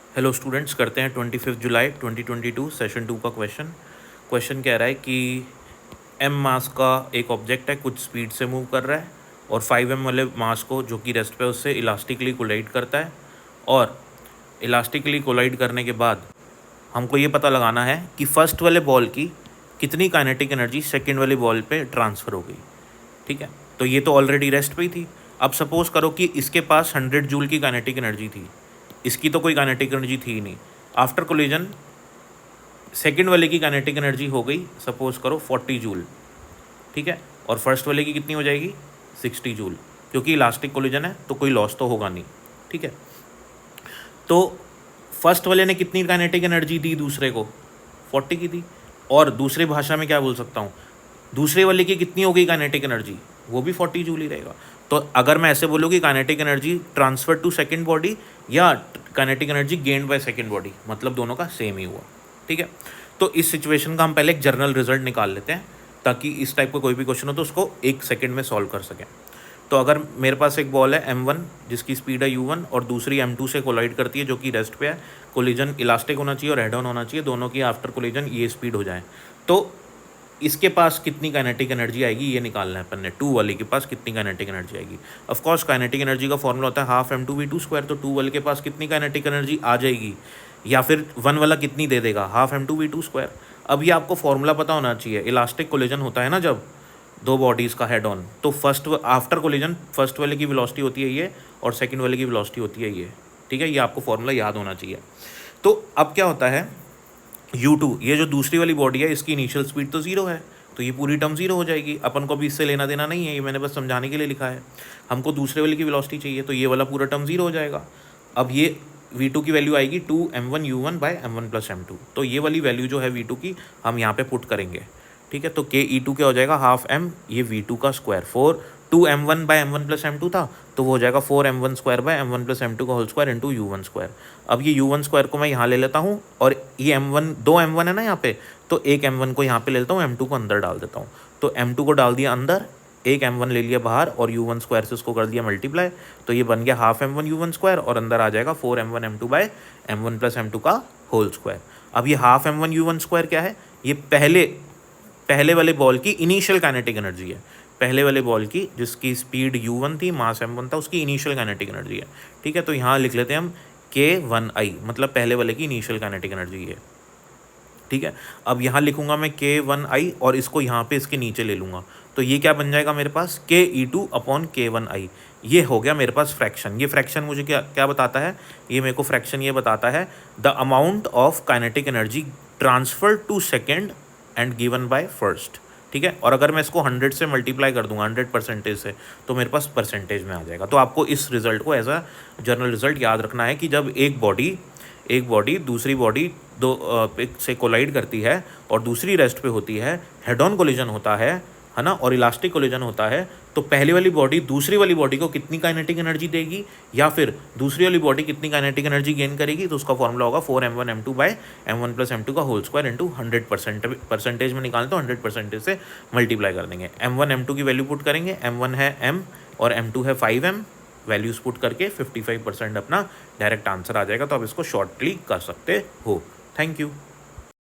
Hello students, करते हैं 25 जुलाई 2022 session 2 का क्वेश्चन कह रहा है कि m मास का एक ऑब्जेक्ट है, कुछ स्पीड से मूव कर रहा है और 5m वाले मास को जो कि रेस्ट पे उससे इलास्टिकली कोलाइड करता है। और इलास्टिकली कोलाइड करने के बाद हमको ये पता लगाना है कि फर्स्ट वाले बॉल की कितनी काइनेटिक एनर्जी सेकेंड वाले बॉल पे ट्रांसफ़र हो गई। ठीक है, तो ये तो ऑलरेडी रेस्ट पे ही थी। अब सपोज़ करो कि इसके पास 100 जूल की काइनेटिक एनर्जी थी, इसकी तो कोई काइनेटिक एनर्जी थी ही नहीं। आफ्टर कोलिजन सेकेंड वाले की काइनेटिक एनर्जी हो गई सपोज़ करो 40 जूल। ठीक है, और फर्स्ट वाले की कितनी हो जाएगी 60 जूल, क्योंकि इलास्टिक कोलिजन है तो कोई लॉस तो होगा नहीं। ठीक है, तो फर्स्ट वाले ने कितनी काइनेटिक एनर्जी दी दूसरे को, 40 की दी। और दूसरे भाषा में क्या बोल सकता हूँ, दूसरे वाले की कितनी हो गई काइनेटिक एनर्जी, वो भी 40 जूल ही रहेगा। तो अगर मैं ऐसे बोलूँ कि kinetic energy transfer to second body या kinetic energy gained by second body, मतलब दोनों का सेम ही हुआ। ठीक है, तो इस सिचुएशन का हम पहले एक जर्नल रिजल्ट निकाल लेते हैं ताकि इस टाइप का कोई भी क्वेश्चन हो तो उसको एक सेकेंड में सॉल्व कर सकें। तो अगर मेरे पास एक बॉल है m1 जिसकी स्पीड है u1 और दूसरी m2 से कोलाइड करती है जो कि रेस्ट पे है, कोलिजन इलास्टिक होना चाहिए और हेड ऑन होना चाहिए, दोनों की आफ्टर कोलिजन ये स्पीड हो जाए, तो इसके पास कितनी काइनेटिक एनर्जी आएगी ये निकालना है अपन ने। 2 वाले के पास कितनी काइनेटिक एनर्जी आएगी। ऑफ कोर्स काइनेटिक एनर्जी का फॉर्मूला होता है हाफ m2v2 स्क्वायर, तो 2 वाले के पास कितनी काइनेटिक एनर्जी आ जाएगी, या फिर 1 वाला कितनी दे देगा, हाफ m2v2 स्क्वायर। अब ये आपको फॉर्मूला पता होना चाहिए। इलास्टिक कोलिजन होता है ना जब दो बॉडीज़ का हेड ऑन, तो फर्स्ट आफ्टर कोलिजन फर्स्ट वाले की वेलोसिटी होती है ये और सेकंड वाले की वेलोसिटी होती है ये। ठीक है, ये आपको फॉर्मूला याद होना चाहिए। तो अब क्या होता है, u2 ये जो दूसरी वाली बॉडी है इसकी इनिशियल स्पीड तो 0 है, तो ये पूरी टर्म 0 हो जाएगी। अपन को भी इससे लेना देना नहीं है, ये मैंने बस समझाने के लिए लिखा है। हमको दूसरे वाले की वेलोसिटी चाहिए, तो ये वाला पूरा टर्म 0 हो जाएगा। अब ये v2 की वैल्यू आएगी 2m1u1 bye m1 plus m2, तो ये वाली वैल्यू जो है v2 की हम यहाँ पे पुट करेंगे। ठीक है, तो के e2 क्या हो जाएगा हाफ m, ये v2 का square 2m1 bye m1 plus m2 था तो वो हो जाएगा 4m1 square by m1 plus m2 का whole square into u1 square. अब ये u1 स्क्वायर को मैं यहाँ ले लेता हूँ और ये m1 दो m1 है ना यहाँ पे, तो एक m1 को यहाँ पे ले लेता हूँ, m2 को अंदर डाल देता हूँ। तो m2 को डाल दिया अंदर, एक m1 ले लिया बाहर और u1 स्क्वायर से उसको कर दिया मल्टीप्लाई, तो ये बन गया हाफ m1 u1 स्क्वायर और अंदर आ जाएगा 4m1 m2 bye m1 plus m2 का होल स्क्वायर। अब ये हाफ m1 u1 स्क्वायर क्या है, ये पहले वाले बॉल की इनिशियल काइनेटिक एनर्जी है। पहले वाले बॉल की जिसकी स्पीड u1 थी, मास m1 था, उसकी इनिशियल काइनेटिक एनर्जी है। ठीक है, तो यहाँ लिख लेते हैं हम k1i, मतलब पहले वाले की इनिशियल काइनेटिक एनर्जी है। ठीक है, अब यहाँ लिखूंगा मैं k1i और इसको यहाँ पे इसके नीचे ले लूँगा, तो ये क्या बन जाएगा मेरे पास ke2 अपॉन k1i। ये हो गया मेरे पास फ्रैक्शन। ये फ्रैक्शन मुझे क्या क्या बताता है, ये मेरे को फ्रैक्शन ये बताता है the amount of kinetic energy transfer to second and given by first. ठीक है, और अगर मैं इसको 100 से मल्टीप्लाई कर दूंगा 100% से, तो मेरे पास परसेंटेज में आ जाएगा। तो आपको इस रिजल्ट को एज अ जनरल रिजल्ट याद रखना है कि जब एक बॉडी दूसरी बॉडी से कोलाइड करती है और दूसरी रेस्ट पे होती है, हेड ऑन कोलिजन होता है ना, और इलास्टिक कोलिजन होता है, तो पहली वाली बॉडी दूसरी वाली बॉडी को कितनी काइनेटिक एनर्जी देगी या फिर दूसरी वाली बॉडी कितनी काइनेटिक एनर्जी गेन करेगी, तो उसका फॉर्मूला होगा 4m1 m2 bye m1 plus m2 का होल स्क्वायर इंटू 100%। परसेंटेज में निकालते हो 100% से मल्टीप्लाई कर देंगे। m1 m2 की वैल्यू पुट करेंगे, m1 है m और m2 है 5m, वैल्यूज पुट करके 55% अपना डायरेक्ट आंसर आ जाएगा। तो आप इसको शॉर्टली कर सकते हो। Thank you.